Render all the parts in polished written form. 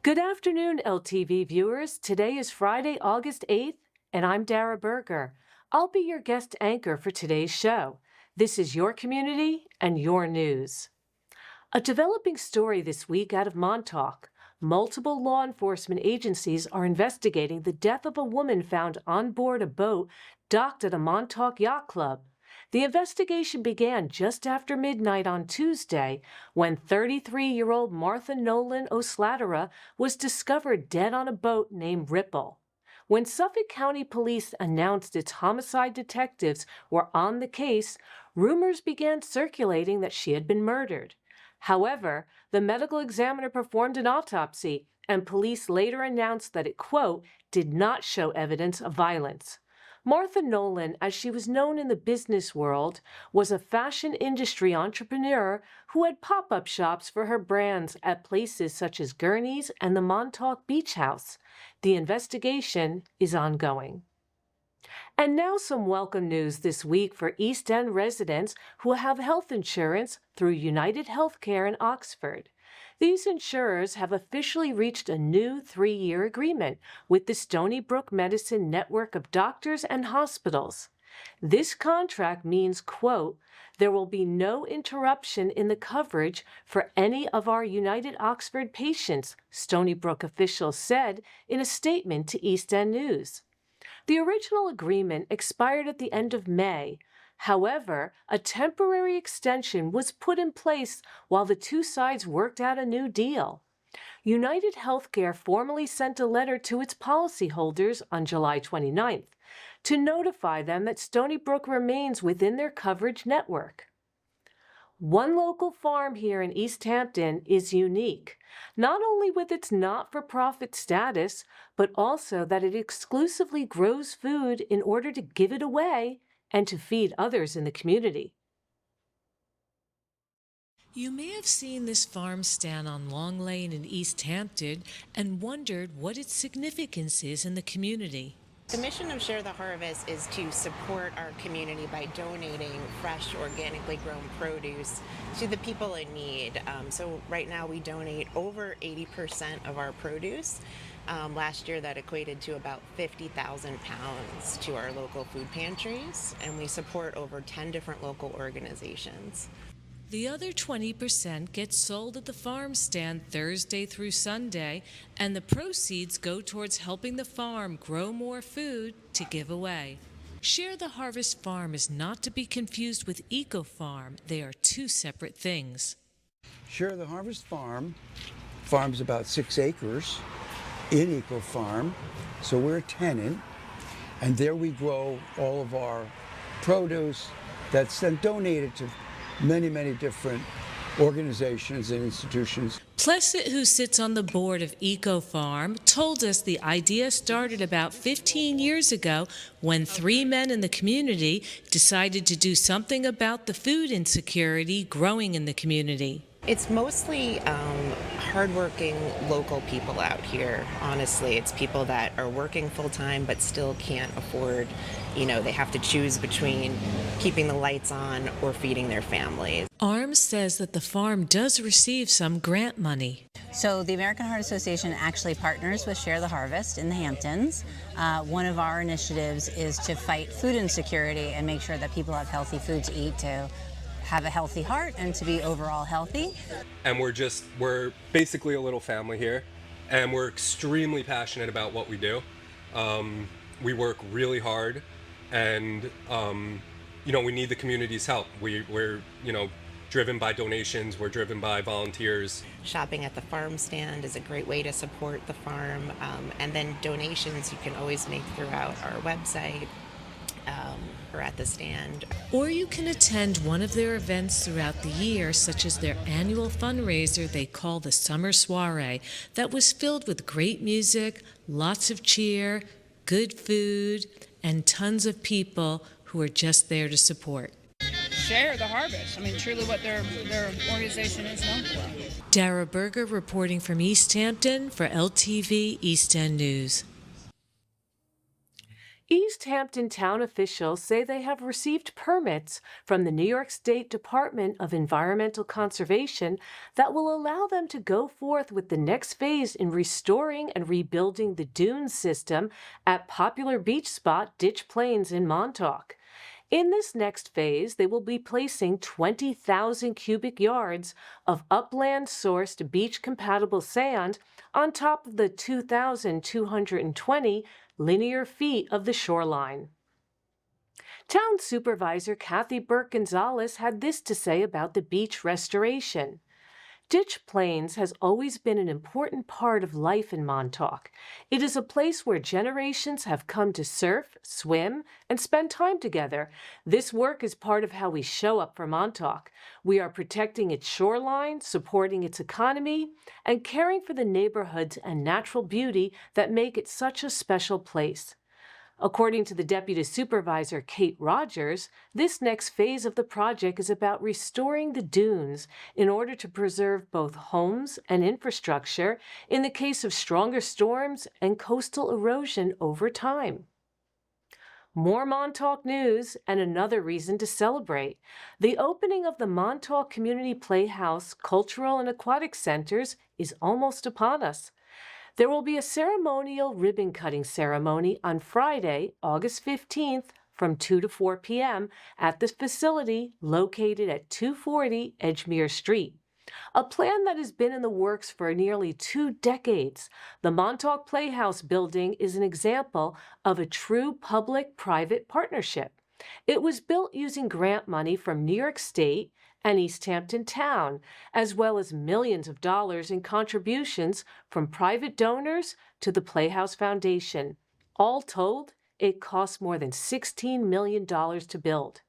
Good afternoon, LTV viewers. Today is Friday, August 8th, and I'm Dara Berger. I'll be your guest anchor for today's show. This is your community and your news. A developing story this week out of Montauk. Multiple law enforcement agencies are investigating the death of a woman found on board a boat docked at a Montauk yacht club. The investigation began just after midnight on Tuesday when 33-year-old Martha Nolan O'Slatera was discovered dead on a boat named Ripple. When Suffolk County Police announced its homicide detectives were on the case, rumors began circulating that she had been murdered. However, the medical examiner performed an autopsy, and police later announced that it, quote, did not show evidence of violence. Martha Nolan, as she was known in the business world, was a fashion industry entrepreneur who had pop-up shops for her brands at places such as Gurney's and the Montauk Beach House. The investigation is ongoing. And now some welcome news this week for East End residents who have health insurance through United Healthcare in Oxford. These insurers have officially reached a new 3-year agreement with the Stony Brook Medicine network of doctors and hospitals. This contract means, quote, there will be no interruption in the coverage for any of our United Oxford patients, Stony Brook officials said in a statement to East End News. The original agreement expired at the end of May. However, a temporary extension was put in place while the two sides worked out a new deal. United Healthcare formally sent a letter to its policyholders on July 29th to notify them that Stony Brook remains within their coverage network. One local farm here in East Hampton is unique, not only with its not-for-profit status, but also that it exclusively grows food in order to give it away and to feed others in the community. You may have seen this farm stand on Long Lane in East Hampton and wondered what its significance is in the community. The mission of Share the Harvest is to support our community by donating fresh, organically grown produce to the people in need. So right now we donate over 80% of our produce. Last year that equated to about 50,000 pounds to our local food pantries, and we support over 10 different local organizations. The other 20% gets sold at the farm stand Thursday through Sunday, and the proceeds go towards helping the farm grow more food to give away. Share the Harvest Farm is not to be confused with Eco Farm. They are two separate things. Share the Harvest farm's about 6 acres in Eco Farm, so we're a tenant, and there we grow all of our produce that's then donated to many different organizations and institutions. Plessett, who sits on the board of Eco Farm, told us the idea started about 15 years ago when 3 men in the community decided to do something about the food insecurity growing in the community. It's mostly hardworking local people out here, honestly. It's people that are working full-time but still can't afford, they have to choose between keeping the lights on or feeding their families. ARMS says that the farm does receive some grant money. So the American Heart Association actually partners with Share the Harvest in the Hamptons. One of our initiatives is to fight food insecurity and make sure that people have healthy food to eat to have a healthy heart and to be overall healthy. And we're basically a little family here, and we're extremely passionate about what we do. We work really hard, and we need the community's help. We're driven by donations, we're driven by volunteers. Shopping at the farm stand is a great way to support the farm, and then donations you can always make throughout our website. Or at the stand. Or you can attend one of their events throughout the year, such as their annual fundraiser they call the Summer Soiree, that was filled with great music, lots of cheer, good food, and tons of people who are just there to support. Share the Harvest. Truly what their organization is known for. Dara Berger reporting from East Hampton for LTV East End News. East Hampton town officials say they have received permits from the New York State Department of Environmental Conservation that will allow them to go forth with the next phase in restoring and rebuilding the dune system at popular beach spot Ditch Plains in Montauk. In this next phase, they will be placing 20,000 cubic yards of upland-sourced beach-compatible sand on top of the 2,220 linear feet of the shoreline. Town Supervisor Kathy Burke-Gonzalez had this to say about the beach restoration. Ditch Plains has always been an important part of life in Montauk. It is a place where generations have come to surf, swim, and spend time together. This work is part of how we show up for Montauk. We are protecting its shoreline, supporting its economy, and caring for the neighborhoods and natural beauty that make it such a special place. According to the Deputy Supervisor, Kate Rogers, this next phase of the project is about restoring the dunes in order to preserve both homes and infrastructure in the case of stronger storms and coastal erosion over time. More Montauk news and another reason to celebrate. The opening of the Montauk Community Playhouse, Cultural and Aquatic Centers is almost upon us. There will be a ceremonial ribbon-cutting ceremony on Friday, August 15th from 2 to 4 p.m. at the facility located at 240 Edgemere Street. A plan that has been in the works for nearly 2 decades. The Montauk Playhouse building is an example of a true public-private partnership. It was built using grant money from New York State and East Hampton Town, as well as millions of dollars in contributions from private donors to the Playhouse Foundation. All told, it cost more than $16 million to build.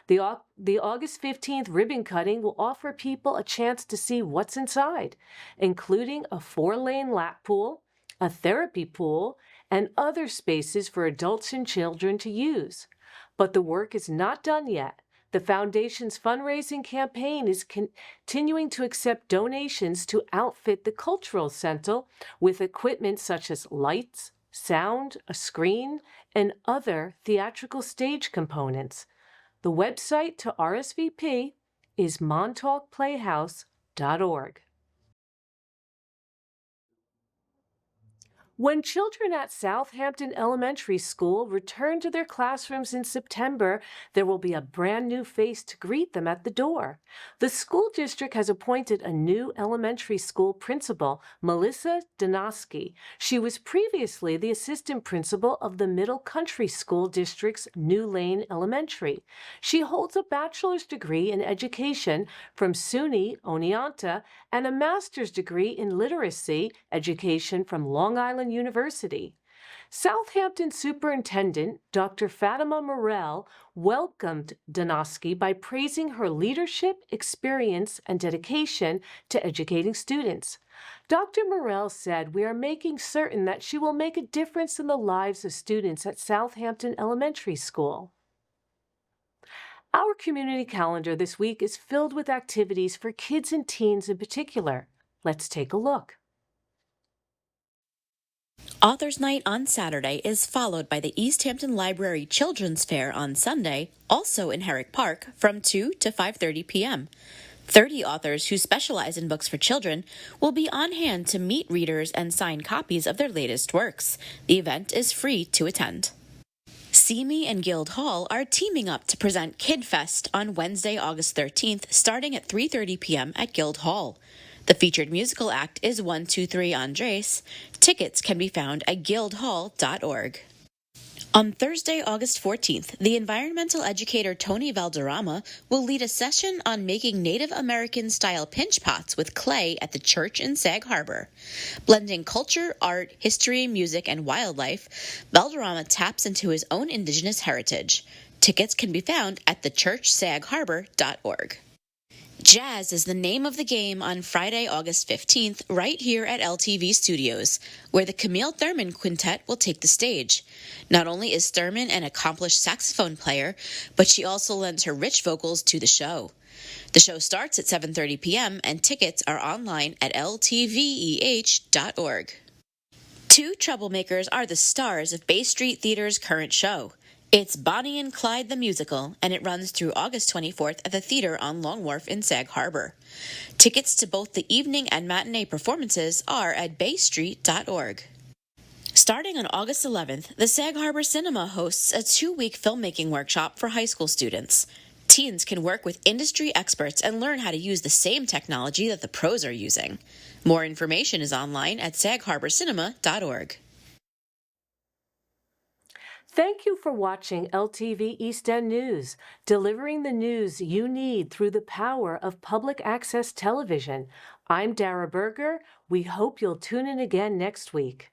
The August 15th ribbon cutting will offer people a chance to see what's inside, including a 4-lane lap pool, a therapy pool, and other spaces for adults and children to use. But the work is not done yet. The Foundation's fundraising campaign is continuing to accept donations to outfit the Cultural Center with equipment such as lights, sound, a screen, and other theatrical stage components. The website to RSVP is montaukplayhouse.org. When children at Southampton Elementary School return to their classrooms in September, there will be a brand new face to greet them at the door. The school district has appointed a new elementary school principal, Melissa Donosky. She was previously the assistant principal of the Middle Country School District's New Lane Elementary. She holds a bachelor's degree in education from SUNY Oneonta and a master's degree in literacy education from Long Island University. Southampton Superintendent Dr. Fatima Morell welcomed Donosky by praising her leadership, experience, and dedication to educating students. Dr. Morell said, "We are making certain that she will make a difference in the lives of students at Southampton Elementary School." Our community calendar this week is filled with activities for kids and teens in particular. Let's take a look. Authors Night on Saturday is followed by the East Hampton Library Children's Fair on Sunday, also in Herrick Park, from 2 to 5:30 p.m. 30 authors who specialize in books for children will be on hand to meet readers and sign copies of their latest works. The event is free to attend. See Me and Guild Hall are teaming up to present Kid Fest on Wednesday, August 13th, starting at 3:30 p.m. at Guild Hall. The featured musical act is 123 Andres. Tickets can be found at guildhall.org. On Thursday, August 14th, the environmental educator Tony Valderrama will lead a session on making Native American-style pinch pots with clay at the church in Sag Harbor. Blending culture, art, history, music, and wildlife, Valderrama taps into his own indigenous heritage. Tickets can be found at thechurchsagharbor.org. Jazz is the name of the game on Friday, August 15th, right here at LTV Studios, where the Camille Thurman Quintet will take the stage. Not only is Thurman an accomplished saxophone player, but she also lends her rich vocals to the show. The show starts at 7:30 p.m. and tickets are online at ltveh.org. Two troublemakers are the stars of Bay Street Theater's current show. It's Bonnie and Clyde the Musical, and it runs through August 24th at the theater on Long Wharf in Sag Harbor. Tickets to both the evening and matinee performances are at baystreet.org. Starting on August 11th, the Sag Harbor Cinema hosts a 2-week filmmaking workshop for high school students. Teens can work with industry experts and learn how to use the same technology that the pros are using. More information is online at sagharborcinema.org. Thank you for watching LTV East End News, delivering the news you need through the power of public access television. I'm Dara Berger. We hope you'll tune in again next week.